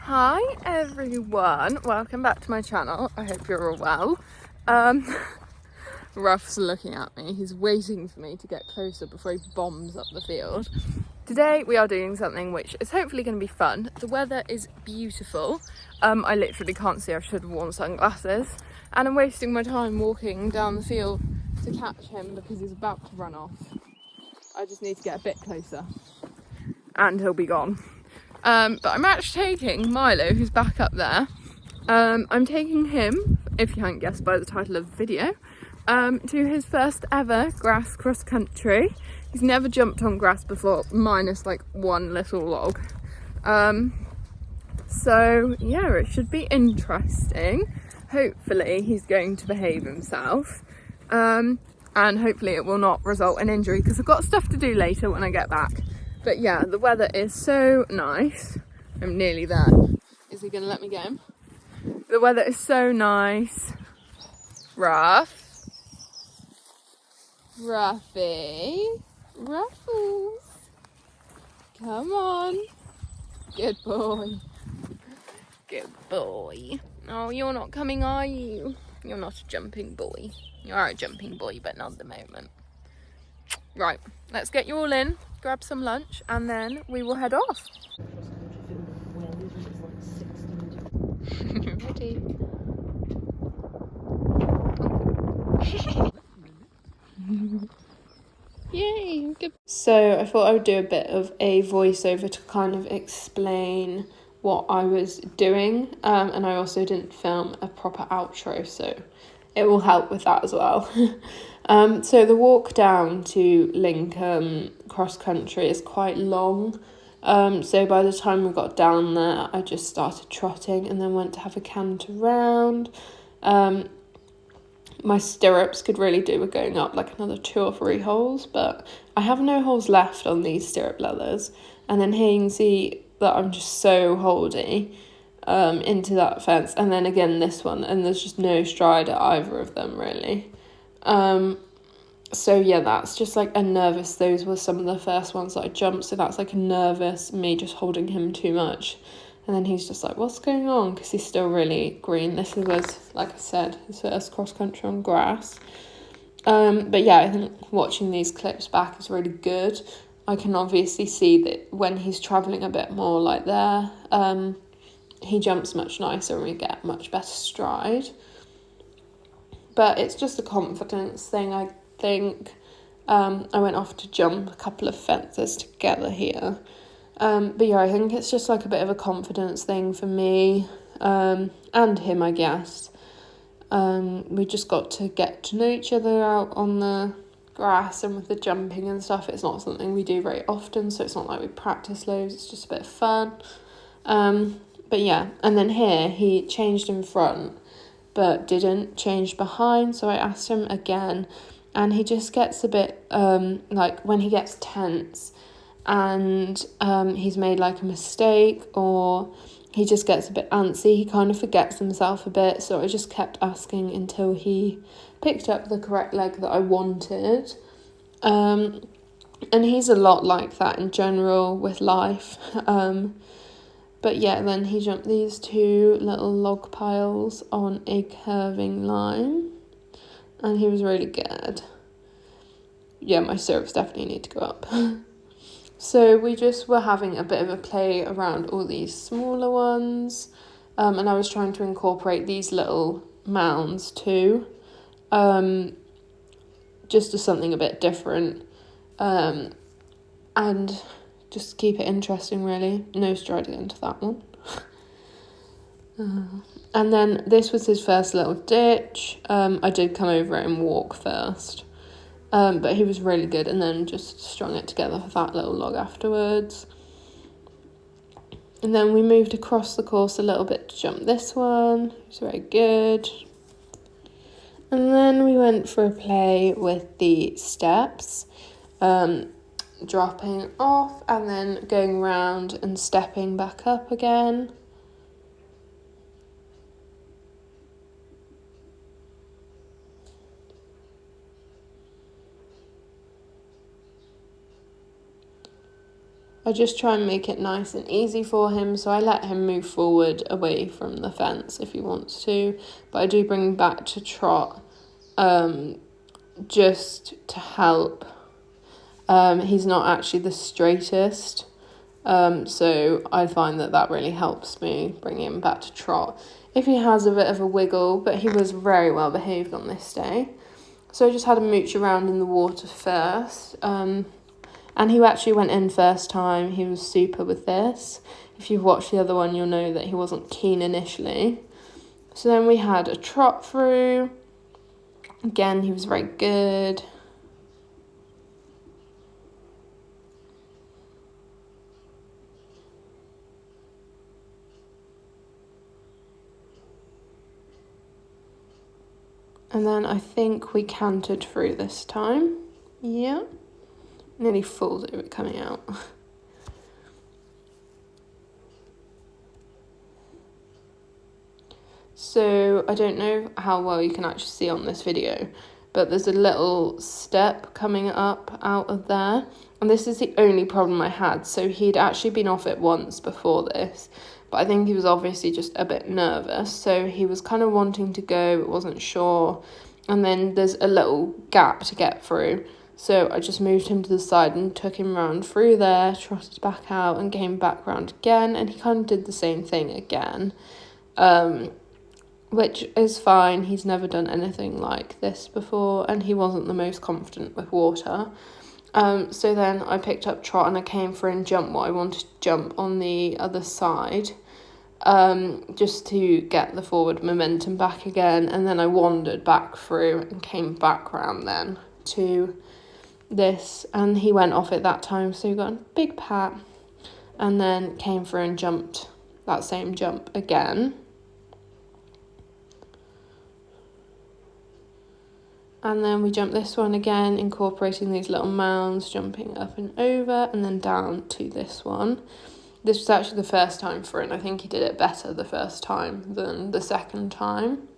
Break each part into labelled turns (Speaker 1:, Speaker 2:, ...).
Speaker 1: Hi everyone, welcome back to my channel. I hope you're all well. Ruff's looking at me, he's waiting for me to get closer before he bombs up the field. Today we are doing something which is hopefully going to be fun. The weather is beautiful. I literally can't see, I should have worn sunglasses. And I'm wasting my time walking down the field to catch him because he's about to run off. I just need to get a bit closer and he'll be gone. But I'm actually taking Milo, who's back up there. I'm taking him, if you haven't guessed by the title of the video, to his first ever grass cross country. He's never jumped on grass before, minus like one little log. So yeah, it should be interesting. Hopefully he's going to behave himself. And hopefully it will not result in injury because I've got stuff to do later when I get back. But yeah, the weather is so nice. I'm nearly there. Is he gonna let me get him? The weather is so nice. Ruff. Ruffy. Ruffles. Come on. Good boy. Good boy. Oh, you're not coming, are you? You're not a jumping boy. You are a jumping boy, but not at the moment. Right, let's get you all in, grab some lunch, and then we will head off. Ready? Yay, good. So I thought I would do a bit of a voiceover to kind of explain what I was doing, and I also didn't film a proper outro, so it will help with that as well. So the walk down to Lincomb cross country is quite long. So by the time we got down there, I just started trotting and then went to have a canter round. My stirrups could really do with going up like another 2 or 3 holes, but I have no holes left on these stirrup leathers. And then here you can see that I'm just so holdy into that fence, and then again this one, and there's just no stride at either of them really. So yeah, that's just like a nervous, those were some of the first ones that I jumped, so that's like a nervous me just holding him too much, and then he's just like, what's going on, because he's still really green. This was, like I said, his first cross country on grass. But yeah, I think watching these clips back is really good. I can obviously see that when he's travelling a bit more like there, he jumps much nicer and we get much better stride. But it's just a confidence thing, I think. I went off to jump a couple of fences together here. But yeah, I think it's just like a bit of a confidence thing for me, and him, I guess. We just got to get to know each other out on the grass and with the jumping and stuff. It's not something we do very often, so it's not like we practice loads, it's just a bit of fun. But yeah, and then here he changed in front but didn't change behind, so I asked him again, and he just gets a bit like when he gets tense and he's made like a mistake or he just gets a bit antsy, he kind of forgets himself a bit, so I just kept asking until he picked up the correct leg that I wanted. And he's a lot like that in general with life. But yeah, then he jumped these 2 little log piles on a curving line, and he was really good. Yeah, my stirrups definitely need to go up. So we just were having a bit of a play around all these smaller ones, and I was trying to incorporate these little mounds too, just as something a bit different, and just keep it interesting really. No striding into that one. And then this was his first little ditch. I did come over it and walk first. But he was really good, and then just strung it together for that little log afterwards. And then we moved across the course a little bit to jump this one. It was very good. And then we went for a play with the steps, dropping off and then going round and stepping back up again. I just try and make it nice and easy for him, so I let him move forward away from the fence if he wants to, but I do bring him back to trot just to help. He's not actually the straightest, so I find that really helps me bring him back to trot. If he has a bit of a wiggle, but he was very well behaved on this day. So I just had him mooch around in the water first, and he actually went in first time. He was super with this. If you've watched the other one, you'll know that he wasn't keen initially. So then we had a trot through. Again, he was very good. And then I think we cantered through this time. Yeah. Nearly falls over it coming out. So I don't know how well you can actually see on this video, but there's a little step coming up out of there. And this is the only problem I had. So he'd actually been off it once before this, but I think he was obviously just a bit nervous. So he was kind of wanting to go, but wasn't sure. And then there's a little gap to get through. So I just moved him to the side and took him round through there, trotted back out and came back round again. And he kind of did the same thing again, which is fine. He's never done anything like this before, and he wasn't the most confident with water. So then I picked up trot and I came for and jump what I wanted to jump on the other side, just to get the forward momentum back again. And then I wandered back through and came back round then to this, and he went off it that time, so he got a big pat, and then came through and jumped that same jump again. And then we jumped this one again, incorporating these little mounds, jumping up and over, and then down to this one. This was actually the first time for him. I think he did it better the first time than the second time.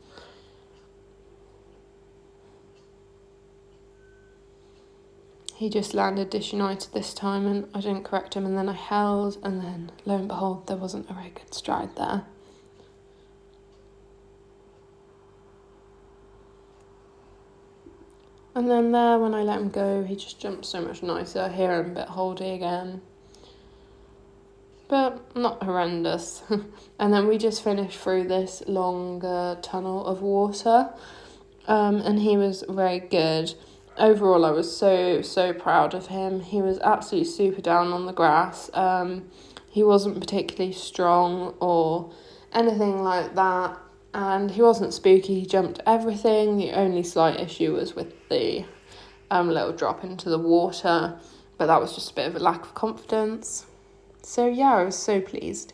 Speaker 1: He just landed disunited this time, and I didn't correct him, and then I held, and then lo and behold, there wasn't a very good stride there. And then there, when I let him go, he just jumped so much nicer. I hear him a bit holdy again, but not horrendous. And then we just finished through this longer tunnel of water, and he was very good. Overall, I was so proud of him. He was absolutely super down on the grass. He wasn't particularly strong or anything like that, and he wasn't spooky. He jumped everything. The only slight issue was with the little drop into the water, but that was just a bit of a lack of confidence. So yeah, I was so pleased.